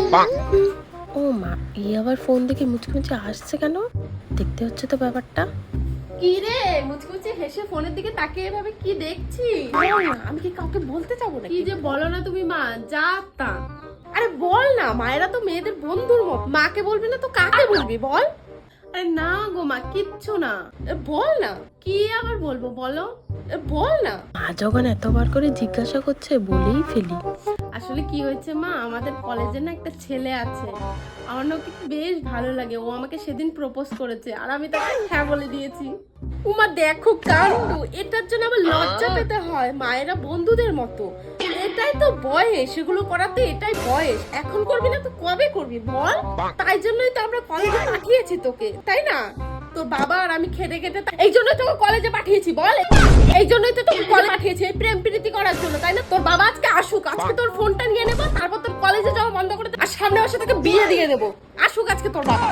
ও মা, এই আবার ফোন দেখে মুচকি মুচকি আসছে কেন? দেখতে হচ্ছে তো ব্যাপারটা। কি রে মুচকুচি হেসে ফোনের দিকে তাকিয়ে এভাবে কি দেখছিস? বল না, আমি কি কাউকে বলতে যাবো না? কি যে বলো না তুমি মা, যা তা। আরে বল না, মায়েরা তো মেয়েদের বন্ধুর মত, মাকে বলবি না তো কাকে বলবি বল? আরে না গো মা, কিচ্ছু না। বল না, কি আবার বলবো বলো? বল না। মা যখন এতবার করে জিজ্ঞাসা করছে বলেই ফেলি। আসলে কি হয়েছে মা, আমাদের কলেজে না একটা ছেলে আছে, আমার না ওকে বেশ ভালো লাগে। ও আমাকে সেদিন প্রপোজ করেছে আর আমি তাকে হ্যাঁ বলে দিয়েছি। উমা দেখো কাণ্ড, এটার জন্য আবার লজ্জা পেতে হয়? মায়েরা বন্ধুদের মতো, এটাই তো বয়স, এগুলো করাতে এটাই বয়স। এখন করবি না তো কবে করবি বল? তাই জন্যই তো আমরা কলেজে পাঠিয়েছি তোকে, তাই না? তোর বাবা আর আমি খেটে খেটে এই জন্যই তোকে কলেজে পাঠিয়েছি বল। এই জন্যই তো তোকে কলেজে পাঠিয়েছি, এই প্রেম প্রীতি করার জন্য, তাই না? তোর বাবা আজকে আসুক, আজকে তোর ফোনটা নিয়ে নেবো, তারপর তোর কলেজে যাওয়া বন্ধ করে আর সামনে বসে তোকে বিয়ে দিয়ে দেবো। আসুক আজকে তোর বাবা।